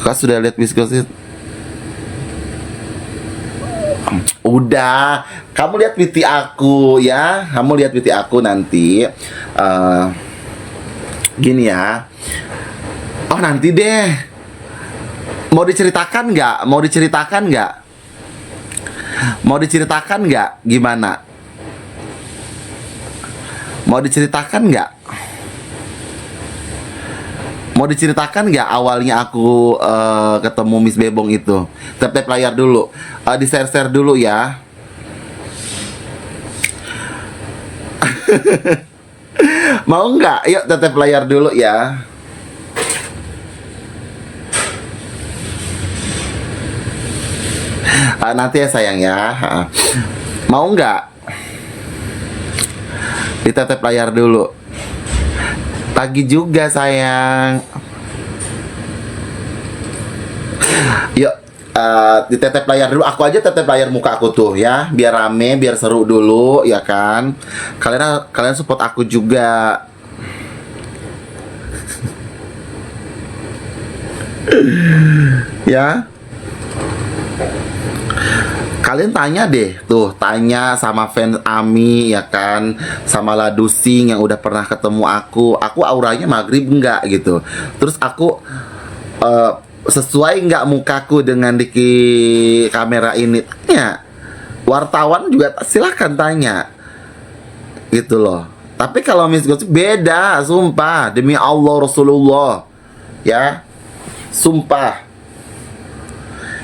Kak sudah lihat Wisconsin? Udah, kamu lihat PT aku ya. Kamu lihat PT aku nanti. Gini ya. Oh nanti deh. Mau diceritakan nggak? Mau diceritakan nggak? Mau diceritakan nggak? Gimana? Mau diceritakan nggak? Mau diceritakan nggak awalnya aku ketemu Miss Bebong itu? Tap-tap layar dulu. Di-share-share dulu ya. Mau nggak? Yuk tap-tap layar dulu ya. Nanti ya sayang ya. Mau nggak? Ditetep layar dulu. Pagi juga sayang. Yuk, ditetep layar dulu. Aku aja tetep layar muka aku tuh ya, biar rame, biar seru dulu ya kan. Kalian support aku juga. Ya. Kalian tanya deh, tuh tanya sama fans Ami ya kan, sama Ladusing yang udah pernah ketemu aku auranya maghrib enggak gitu. Terus aku sesuai nggak mukaku dengan di kamera ini? Tanya. Wartawan juga silahkan tanya, gitu loh. Tapi kalau Miss Gossip beda, sumpah demi Allah Rasulullah, ya, sumpah.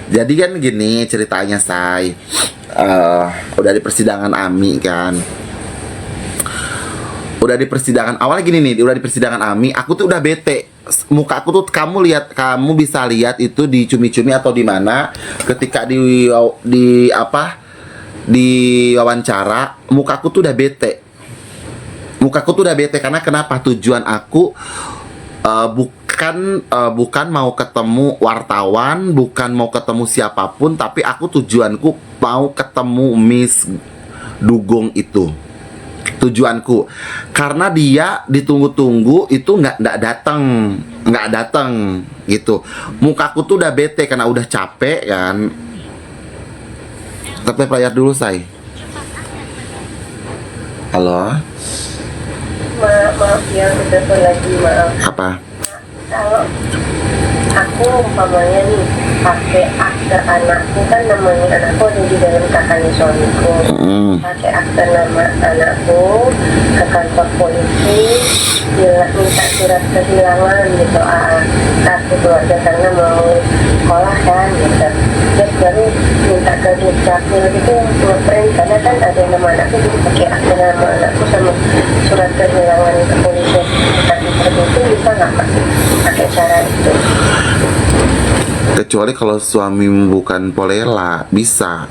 Jadi kan gini ceritanya say, udah di persidangan Ami kan, udah di persidangan awalnya gini nih, udah di persidangan Ami, aku tuh udah bete, muka aku tuh kamu bisa lihat itu di cumi-cumi atau di mana, ketika di apa di wawancara, mukaku tuh udah bete, karena kenapa? Tujuan aku bukan mau ketemu wartawan, bukan mau ketemu siapapun, tapi aku tujuanku mau ketemu Miss Dugong itu. Tujuanku, karena dia ditunggu-tunggu itu nggak datang gitu. Mukaku tuh udah bete karena udah capek kan. Tapi layar dulu say. Halo. Maaf ya, telepon lagi, maaf. Apa? Kalau aku umpamanya nih pakai akte anakku, kan namanya anakku ada di dalam kakaknya suamiku, pakai akte nama anakku ke kantor polisi, minta surat kehilangan gitu, kartu keluarga karena mau sekolah kan gitu. Terus baru minta ke dukcapil gitu, ngeprint karena kan ada nama anakku, jadi pakai akte nama anakku sama surat kehilangan kepolisian seperti itu, bisa nggak pakai cara itu? Kecuali kalau suami bukan polela, bisa.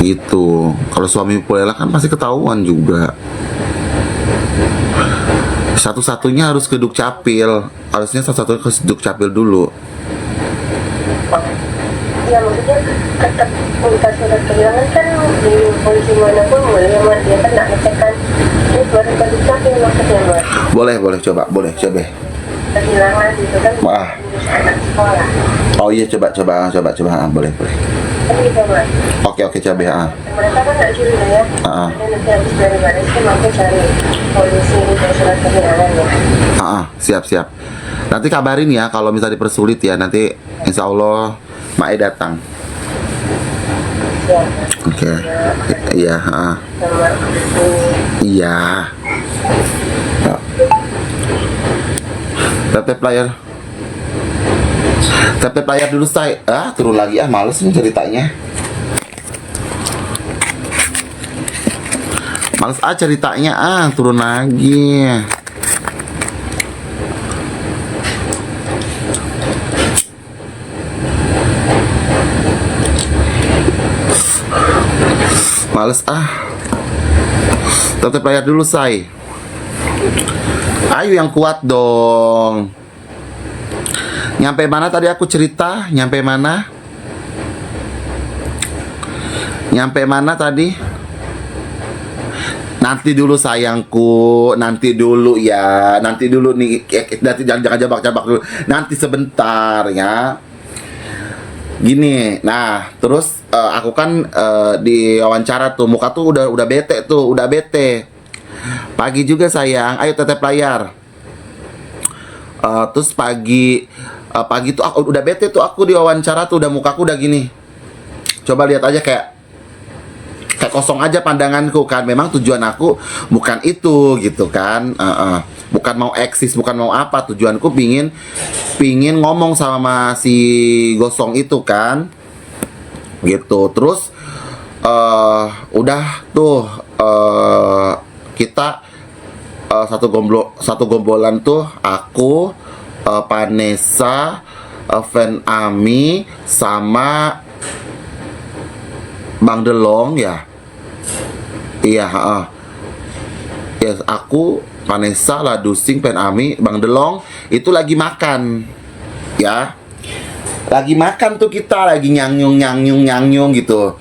Gitu. Kalau suami polela kan pasti ketahuan juga. Satu-satunya harus ke Dukcapil. Harusnya satu-satunya ke Dukcapil dulu. Ya maksudnya tetap minta surat kehilangan kan di polisi manapun boleh, dia kan nggak ngecek kan. Terus baru ke Dukcapil maksudnya, Mas. Boleh coba. Kehilangan gitu kan, Wah. urus anak sekolah. Oh iya, coba. Boleh. Kan gitu, Mas. Oke, coba. Mereka kan nggak curiga ya. Nanti habis dari baris kan aku cari polisi untuk surat kehilangan ya. Siap. Nanti kabarin ya kalau misalnya dipersulit ya. Nanti insya Allah Mae datang. Siap. Oke. Iya. Sama ibu. Iya. Tap layar dulu say. Turun lagi males nih ceritanya. Males ceritanya turun lagi. Males Tap layar dulu say. Ayo yang kuat dong. Nyampe mana tadi aku cerita? Nyampe mana tadi? Nanti dulu sayangku, nanti dulu ya, nanti dulu nih, nanti jangan jabak-jabak dulu, nanti sebentar ya. Gini, nah terus aku kan di wawancara tuh, muka tuh udah bete tuh, udah bete. Pagi juga sayang, ayo tetep layar. Terus pagi tuh aku udah bete tuh, aku di wawancara tuh udah mukaku udah gini. Coba lihat aja kayak kosong aja pandanganku kan. Memang tujuan aku bukan itu gitu kan. Bukan mau eksis, bukan mau apa. Tujuanku pingin ngomong sama si gosong itu kan. Gitu. Terus udah tuh kita satu gombolan tuh aku, Vanessa, Fan Ami sama Bang Delong ya. Iya, yes, aku, Vanessa, Ladusing, Fan Ami, Bang Delong itu lagi makan. Ya. Lagi makan tuh kita, lagi nyang-nyung gitu.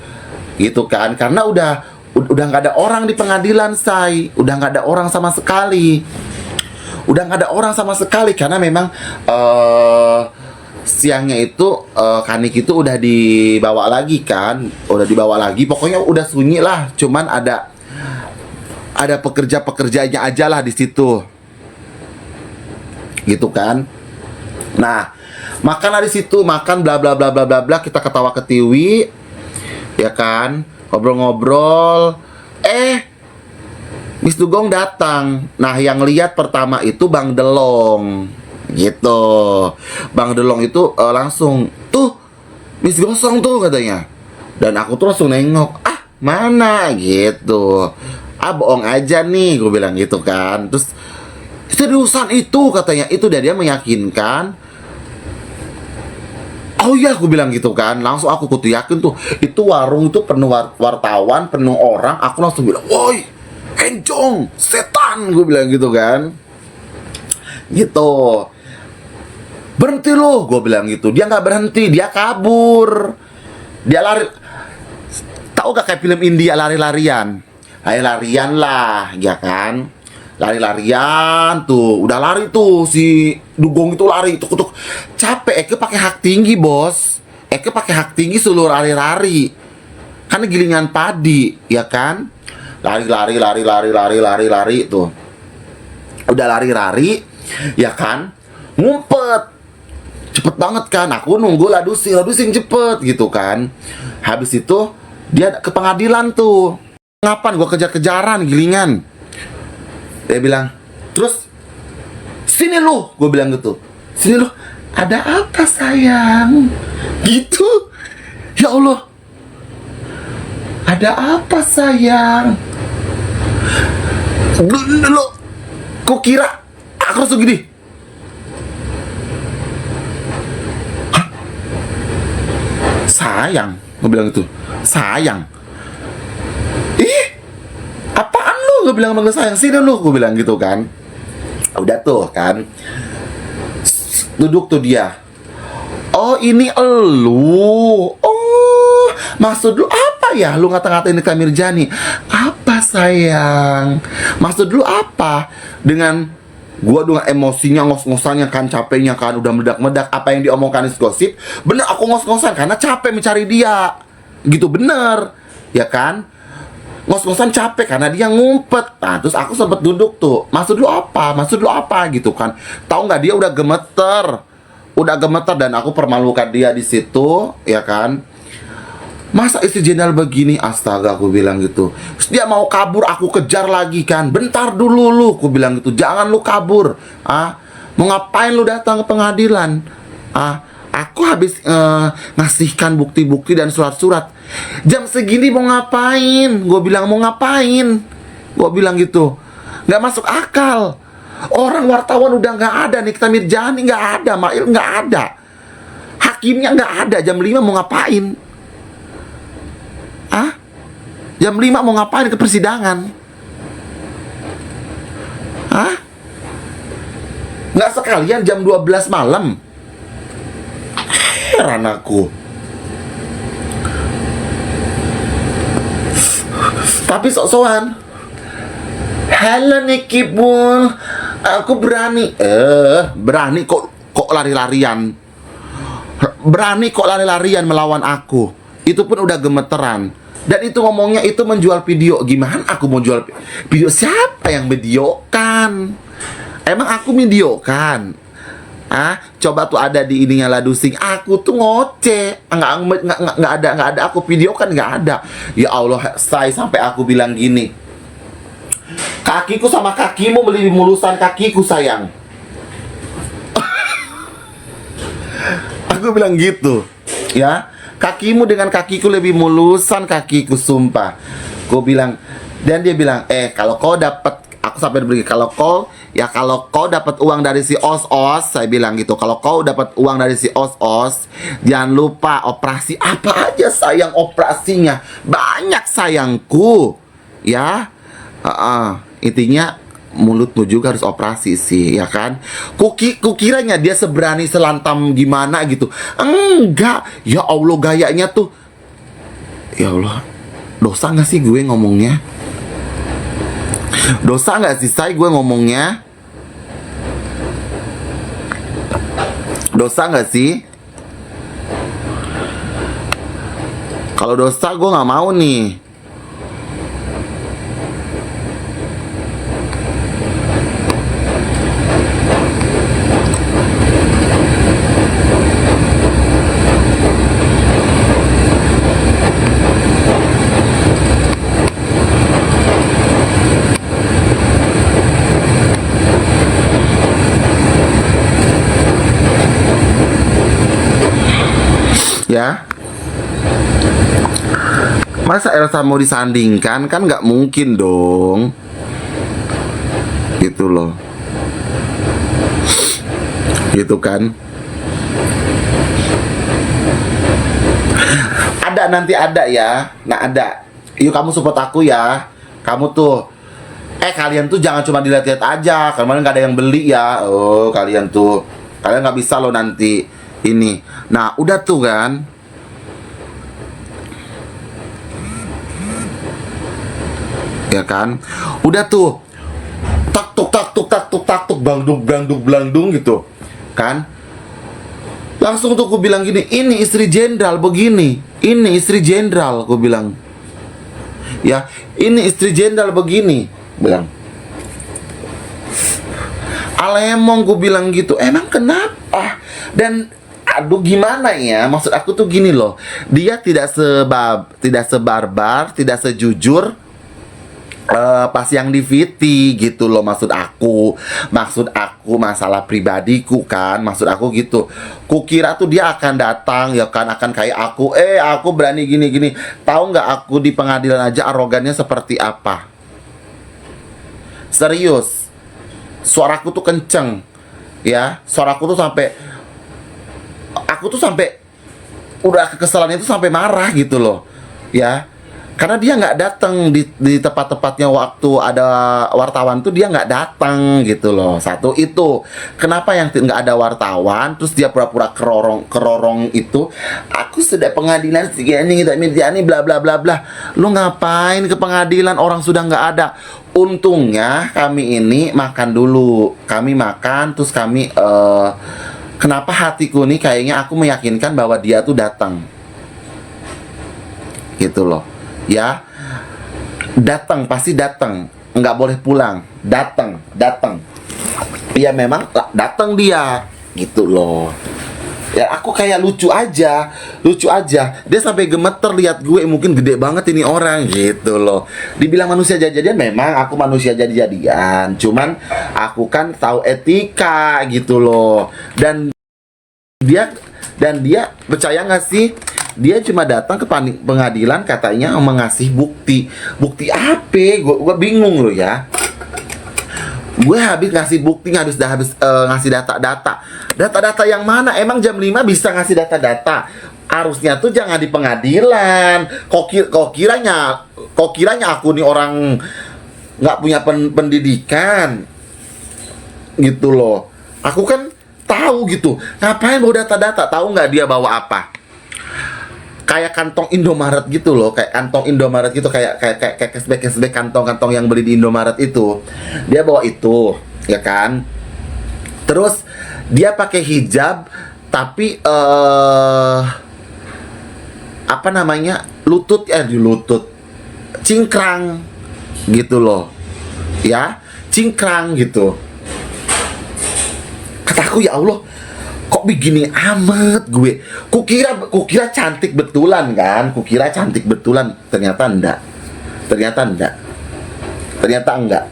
Gitu kan. Karena udah nggak ada orang di pengadilan, say. Udah nggak ada orang sama sekali. Udah nggak ada orang sama sekali karena memang siangnya itu Kanik itu udah dibawa lagi kan, udah dibawa lagi, pokoknya udah sunyi lah, cuman ada pekerja-pekerjanya aja lah di situ, gitu kan. Nah, makan di situ, makan bla bla bla bla bla bla, kita ketawa ketiwi, ya kan, ngobrol-ngobrol, Miss Dugong datang. Nah, yang lihat pertama itu Bang Delong. Gitu. Bang Delong itu langsung, tuh Miss Gosong tuh katanya. Dan aku tuh langsung nengok, mana gitu. Bohong aja nih, gue bilang gitu kan. Terus seriusan itu katanya, itu dia meyakinkan. Oh iya, aku bilang gitu kan. Langsung aku kutu yakin tuh, itu warung itu penuh wartawan, penuh orang. Aku langsung bilang, woi, Enjong, setan, gue bilang gitu kan. Gitu. Berhenti loh, gue bilang gitu. Dia nggak berhenti, dia kabur. Dia lari. Tahu gak kayak film India lari-larian? Lari-larian lah, ya kan? Lari-larian tuh, udah lari tuh si Dugong itu lari, tuk. Capek, Eke pakai hak tinggi, bos. Eke pakai hak tinggi seluruh lari-lari. Karena gilingan padi, ya kan? Lari tuh. Udah lari, ya kan? Ngumpet. Cepet banget kan, aku nunggu Ladusing cepet gitu kan. Habis itu dia ke pengadilan tuh. Ngapain gua kejar-kejaran gilingan. Dia bilang, terus sini lu, gue bilang gitu. Sini lu, ada apa sayang? Gitu. Ya Allah, ada apa sayang? Lu, kok kira aku langsung gini? Sayang, gue bilang gitu. Sayang. Apaan lu? Gue bilang manggil sayang. Sini lu, gue bilang gitu kan. Udah tuh kan. Duduk tuh dia. Oh, ini elu. Oh, maksud lu apa ya? Lu ngata-ngatain Nikita Mirzani. Apa sayang? Maksud lu apa? Dengan gua dengan emosinya, ngos-ngosannya kan, capeknya kan, udah meledak-meledak. Apa yang diomongkan di gosip, bener aku ngos-ngosan karena capek mencari dia. Gitu bener, ya kan? Ngos-ngosan capek karena dia ngumpet. Nah, terus aku sempet duduk tuh. Maksud lu apa? Maksud lu apa? Gitu kan. Tahu nggak, dia udah gemeter. Udah gemeter dan aku permalukan dia di situ, ya kan? Masa istri jenderal begini? Astaga, aku bilang gitu. Terus dia mau kabur, aku kejar lagi kan. Bentar dulu lu, aku bilang gitu. Jangan lu kabur. Mau ngapain lu datang ke pengadilan? Aku habis ngasihkan bukti-bukti dan surat-surat. Jam segini mau ngapain? Gue bilang mau ngapain? Gue bilang gitu. Nggak masuk akal. Orang wartawan udah nggak ada, Nikita Mirzani nggak ada, Mail nggak ada, hakimnya nggak ada. Jam 5 mau ngapain? Jam 5 mau ngapain ke persidangan? Nggak sekalian jam 12 malam? Heran aku. Tapi sok-sokan. Halo Niki Bun, aku berani. Berani kok lari-larian. Berani kok lari-larian melawan aku. Itu pun udah gemeteran. Dan itu ngomongnya itu menjual video. Gimana aku mau jual video? Siapa yang videokan? Emang aku videokan? Coba tuh ada di ininya Ladusing. Aku tuh ngoceh. Nggak ada aku videokan, nggak ada. Ya Allah, sampai aku bilang gini. Kakiku sama kakimu lebih mulusan kakiku, sayang. Aku bilang gitu, ya. Kakimu dengan kakiku lebih mulusan kakiku, sumpah. Gue bilang, dan dia bilang, kalau kau dapat, aku sampai beri, kalau kau dapat uang dari si os-os, saya bilang gitu. Kalau kau dapat uang dari si os-os, jangan lupa operasi apa aja, sayang, operasinya banyak, sayangku, ya. Intinya mulutmu juga harus operasi sih, ya kan? Kukiranya dia seberani selantam gimana gitu. Enggak, ya Allah, gayanya tuh, ya Allah, dosa gak sih gue ngomongnya? Dosa gak sih gue ngomongnya? Dosa gak sih? Kalau dosa gue gak mau nih. Ya, masa Elsa mau disandingkan? Kan nggak mungkin dong. Gitu loh. Gitu kan. Ada, nanti ada ya. Nah, ada. Yuk kamu support aku ya. Kamu tuh kalian tuh jangan cuma dilihat-lihat aja. Kemarin nggak ada yang beli ya. Oh, kalian nggak bisa loh nanti ini. Nah, udah tuh kan. Ya kan? Udah tuh. Tak tuk blandung gitu. Kan? Langsung tuh aku bilang gini, ini istri jenderal begini. Ini istri jenderal, aku bilang. Ya, ini istri jenderal begini, bilang. Alemong, gue bilang gitu. Emang kenapa? Dan aduh, gimana ya? Maksud aku tuh gini loh. Dia tidak sebarbar, tidak sejujur pas yang di VT gitu loh. Maksud aku masalah pribadiku kan. Maksud aku gitu. Kukira tuh dia akan datang ya kan, akan kayak aku. Aku berani gini. Tahu nggak aku di pengadilan aja arogannya seperti apa? Serius. Suaraku tuh kenceng. Ya, suaraku tuh sampai aku tuh sampai udah kekesalan itu sampai marah gitu loh. Ya. Karena dia nggak datang di tepat-tepatnya waktu ada wartawan tuh, dia nggak datang gitu loh. Satu itu. Kenapa yang nggak ada wartawan, terus dia pura-pura kerorong itu. Aku sudah pengadilan ini bla bla bla bla. Lu ngapain ke pengadilan, orang sudah nggak ada. Untungnya kami ini makan dulu. Kami makan, terus kami kenapa hatiku nih kayaknya aku meyakinkan bahwa dia tuh datang. Gitu loh. Ya, datang, pasti datang, nggak boleh pulang, datang. Ya memang datang dia, gitu loh. Ya aku kayak lucu aja. Dia sampai gemeter lihat gue, mungkin gede banget ini orang, gitu loh. Dibilang manusia jadi-jadian, memang aku manusia jadi-jadian. Cuman aku kan tahu etika, gitu loh. Dan dia percaya nggak sih? Dia cuma datang ke pengadilan katanya mengasih bukti. Bukti apa? Gue bingung loh ya. Gue habis ngasih bukti, habis ngasih data yang mana? Emang jam 5 bisa ngasih data? Harusnya tuh jangan di pengadilan. Kok kiranya aku nih orang nggak punya pendidikan, gitu loh. Aku kan tahu gitu. Ngapain bawa data? Tahu nggak dia bawa apa? kayak kantong Indomaret gitu loh, kayak kantong Indomaret gitu, kayak cashback kantong-kantong yang beli di Indomaret itu. Dia bawa itu, ya kan? Terus dia pakai hijab tapi apa namanya? Di lutut. Cingkrang gitu loh. Ya, cingkrang gitu. Kataku, ya Allah, kok begini amat gue. Kukira cantik betulan kan? Kukira cantik betulan, ternyata enggak. Ternyata enggak.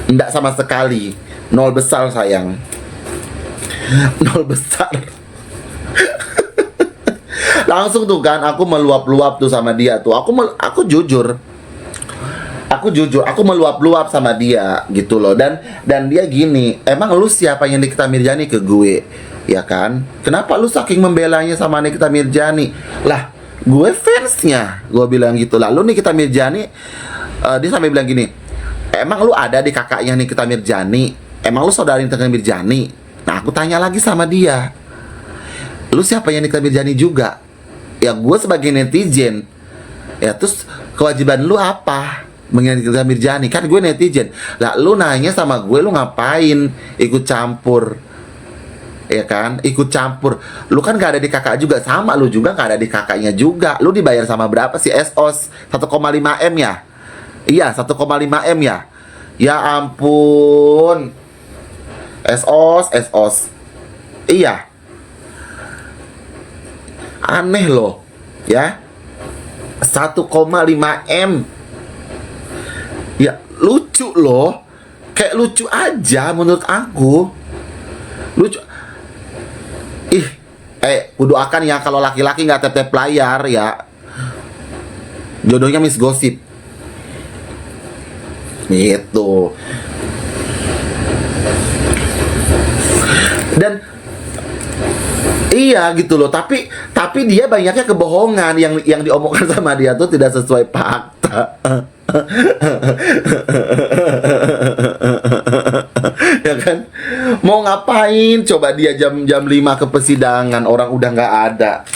Enggak sama sekali. Nol besar sayang. Nol besar. Langsung tuh kan aku meluap-luap tuh sama dia tuh. Aku jujur, aku meluap-luap sama dia gitu loh. Dan dia gini, emang lu siapa yang Nikita Mirjani ke gue? Ya kan? Kenapa lu saking membelanya sama Nikita Mirjani? Lah, gue fansnya. Gue bilang gitu. Lalu Nikita Mirjani, dia sampai bilang gini, emang lu ada di kakaknya Nikita Mirjani? Emang lu saudara Nikita Mirjani? Nah, aku tanya lagi sama dia, lu siapa yang Nikita Mirjani juga? Ya gue sebagai netizen. Ya terus kewajiban lu apa? Mengenai Nikita Mirjani, kan gue netizen. Lah lu nanya sama gue, lu ngapain ikut campur? Ya kan, ikut campur. Lu kan gak ada di kakak juga, sama lu juga gak ada di kakaknya juga. Lu dibayar sama berapa sih? SOS 1,5 M ya? Iya, 1,5 M ya? Ya ampun. SOS. Iya. Aneh loh, ya. 1,5 M. Ya, lucu loh. Kayak lucu aja menurut aku. Lucu. Kudu akan ya kalau laki-laki nggak tep-tep layar ya. Jodohnya Miss Gosip. Gitu. Dan iya gitu loh, tapi dia banyaknya kebohongan yang diomongkan sama dia tuh tidak sesuai fakta. Ya kan? Mau ngapain coba dia jam 5 ke persidangan, orang udah nggak ada.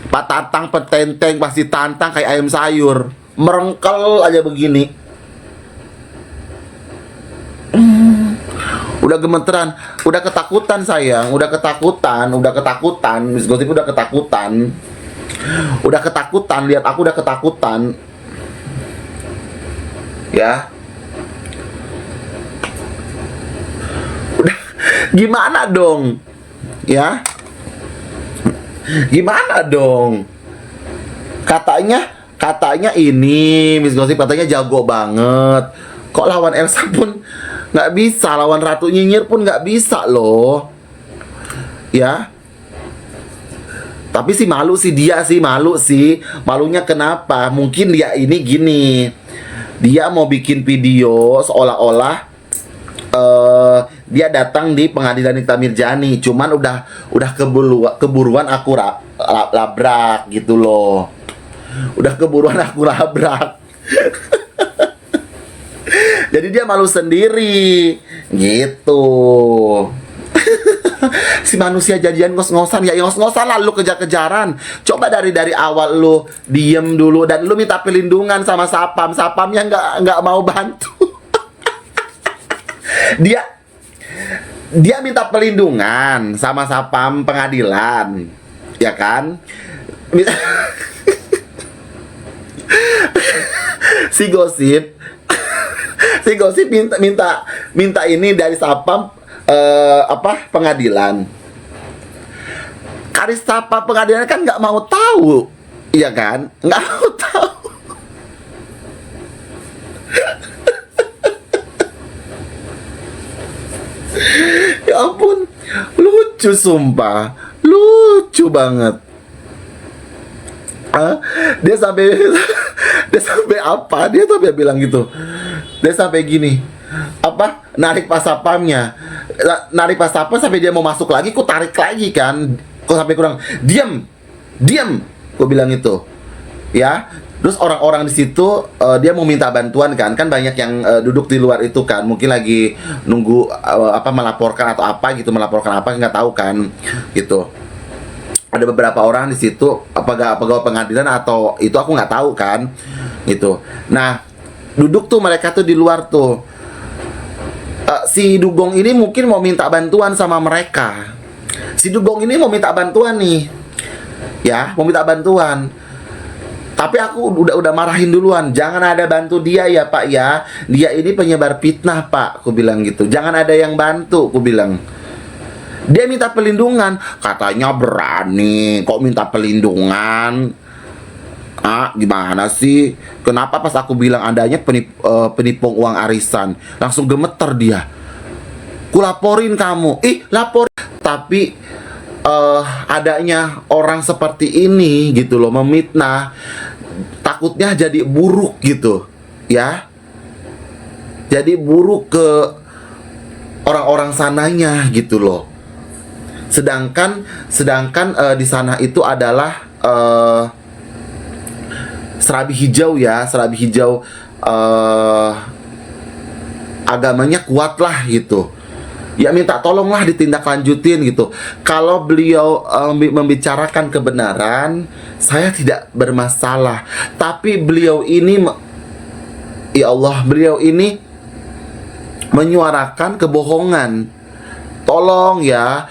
Pak Tatang petenteng pasti tantang kayak ayam sayur, merengkel aja begini. Udah gemeteran, udah ketakutan sayang, udah ketakutan, Miss Gosip udah ketakutan, lihat aku udah ketakutan, ya, udah, gimana dong, ya, gimana dong, katanya ini Miss Gosip katanya jago banget, kok lawan Elsa pun nggak bisa, lawan Ratu Nyinyir pun nggak bisa loh, ya. Tapi sih malu sih dia sih, malunya kenapa? Mungkin dia ini gini, dia mau bikin video seolah-olah dia datang di pengadilan Nikita Mirjani, cuman udah keburuan aku labrak gitu loh, udah keburuan aku labrak. Jadi dia malu sendiri gitu. Si manusia jadian ngos-ngosan, ya ngos-ngosan lah, lu kejar-kejaran. Coba dari awal lu diem dulu dan lu minta perlindungan sama Sapamnya nggak mau bantu. dia minta perlindungan sama Sapam pengadilan, ya kan? Si Gosip minta ini dari Sapam pengadilan. Karis Sapam pengadilan kan nggak mau tahu, iya kan? Nggak mau tahu. Ya ampun, lucu sumpah, lucu banget. Dia sampai apa? Dia sampai bilang gitu. Dia sampai gini, narik pas Sapamnya, sampai dia mau masuk lagi, ku tarik lagi kan, ku sampai kurang, diam, ku bilang itu, ya. Terus orang-orang di situ dia mau minta bantuan kan banyak yang duduk di luar itu kan, mungkin lagi nunggu melaporkan atau apa gitu, nggak tahu kan, gitu. ada beberapa orang di situ, pegawai pengadilan atau itu aku nggak tahu kan, gitu. Nah, duduk tuh mereka tuh di luar tuh. Si Dugong ini mungkin mau minta bantuan sama mereka. Si Dugong ini mau minta bantuan nih, ya, mau minta bantuan. Tapi aku udah marahin duluan. Jangan ada bantu dia ya Pak ya. Dia ini penyebar fitnah Pak, aku bilang gitu. Jangan ada yang bantu, aku bilang. Dia minta pelindungan, katanya berani. Kok minta pelindungan? Ah, gimana sih? Kenapa pas aku bilang adanya penipu uang arisan, langsung gemeter dia. Kulaporin kamu. Ih, lapor. Tapi adanya orang seperti ini gitu loh, memitnah, takutnya jadi buruk gitu, ya. Jadi buruk ke orang-orang sananya gitu loh. Sedangkan di sana itu adalah serabi hijau ya, serabi hijau, agamanya kuat lah gitu. Ya minta tolonglah ditindaklanjutin gitu. Kalau beliau membicarakan kebenaran, saya tidak bermasalah. Tapi beliau ini, ya Allah, beliau ini menyuarakan kebohongan. Tolong ya,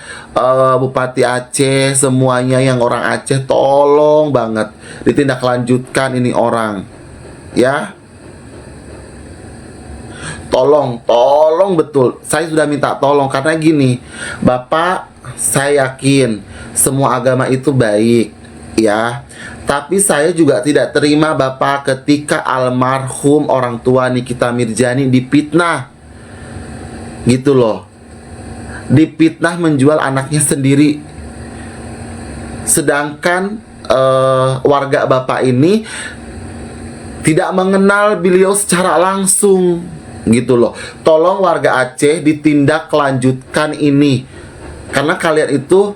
Bupati Aceh, semuanya yang orang Aceh, tolong banget ditindaklanjutkan ini orang, ya. Tolong betul. Saya sudah minta tolong karena gini, Bapak, saya yakin semua agama itu baik, ya. Tapi saya juga tidak terima Bapak ketika almarhum orang tua Nikita Mirjani dipitnah, gitu loh. Dipitnah menjual anaknya sendiri. Sedangkan warga Bapak ini tidak mengenal beliau secara langsung, gitu loh. Tolong warga Aceh ditindaklanjutkan ini, karena kalian itu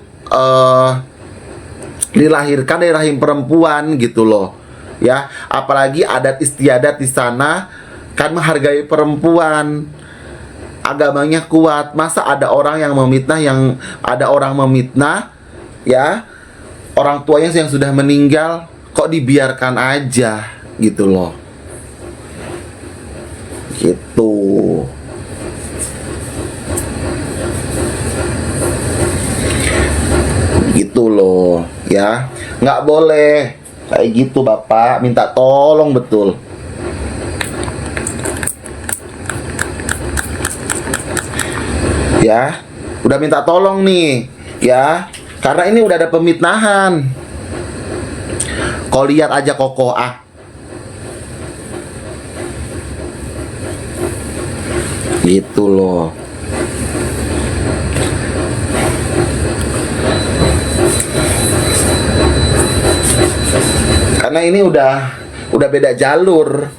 dilahirkan dari rahim perempuan, gitu loh, ya. Apalagi adat istiadat di sana kan menghargai perempuan, agamanya kuat. Masa ada orang yang memitnah, ya, orang tuanya yang sudah meninggal, kok dibiarkan aja, gitu loh. Gitu. Gitu loh, ya. Nggak boleh kayak gitu Bapak, minta tolong betul. Ya, udah minta tolong nih, ya, karena ini udah ada pemitnahan. Kau lihat aja Koko, gitu loh. Karena ini udah beda jalur,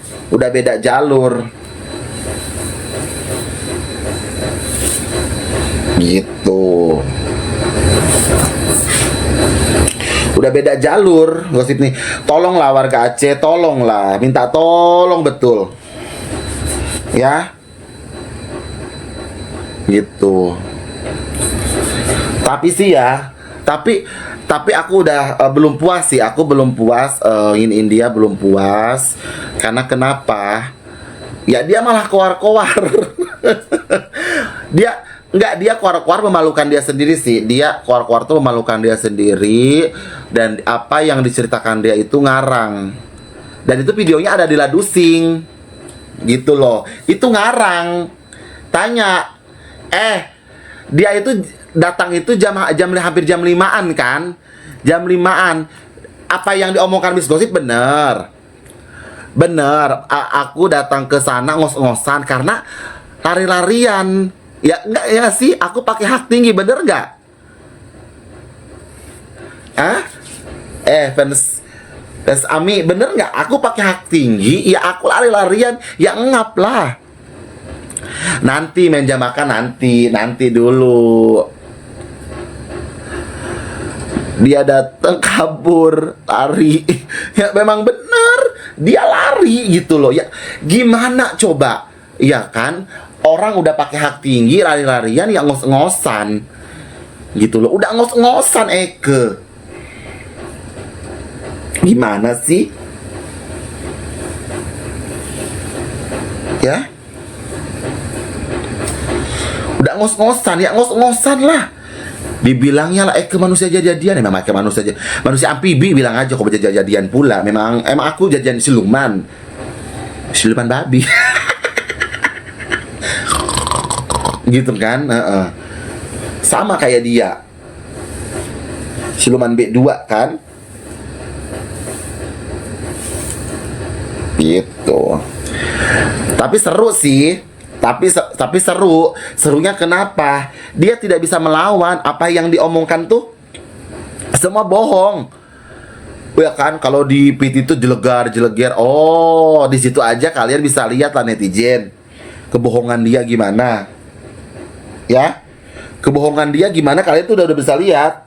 gitu. Udah beda jalur gosip nih. Tolonglah warga Aceh, tolonglah, minta tolong betul, ya, gitu. Tapi sih ya, tapi aku udah belum puas sih. Aku belum puas, ini India belum puas. Karena kenapa? Ya dia malah koar-koar. Dia koar-koar memalukan dia sendiri sih. Dia koar-koar tuh memalukan dia sendiri. Dan apa yang diceritakan dia itu ngarang. Dan itu videonya ada di Ladusing, gitu loh. Itu ngarang. Tanya, dia itu datang itu hampir jam 5-an kan? Jam 5-an. Apa yang diomongkan Miss Gosip bener. Aku datang ke sana ngos-ngosan karena lari-larian. Ya enggak ya sih, aku pakai hak tinggi, bener nggak? Fans Ami, bener nggak? Aku pakai hak tinggi, ya aku lari-larian, ya ngap lah. Nanti meja makan nanti dulu. Dia datang kabur, lari. Ya memang bener, dia lari gitu loh. Ya gimana coba? Ya kan? Orang udah pakai hak tinggi, lari-larian, ya ngos-ngosan, gitu loh. Udah ngos-ngosan, Eke. Gimana sih? Ya? Udah ngos-ngosan ya, ngos-ngosan lah. Dibilangnya lah ke manusia jadian, memang ke manusia amfibi bilang aja kok jadian pula. Emang aku jadian siluman babi. Gitu kan? Sama kayak dia. Siluman B2 kan? Gitu. Tapi seru sih. Tapi serunya kenapa? Dia tidak bisa melawan apa yang diomongkan tuh semua bohong. Ya kan, kalau di PT itu jelegar. Oh, di situ aja kalian bisa lihat lah netizen. Kebohongan dia gimana? Ya. Kebohongan dia gimana kalian tuh udah bisa lihat.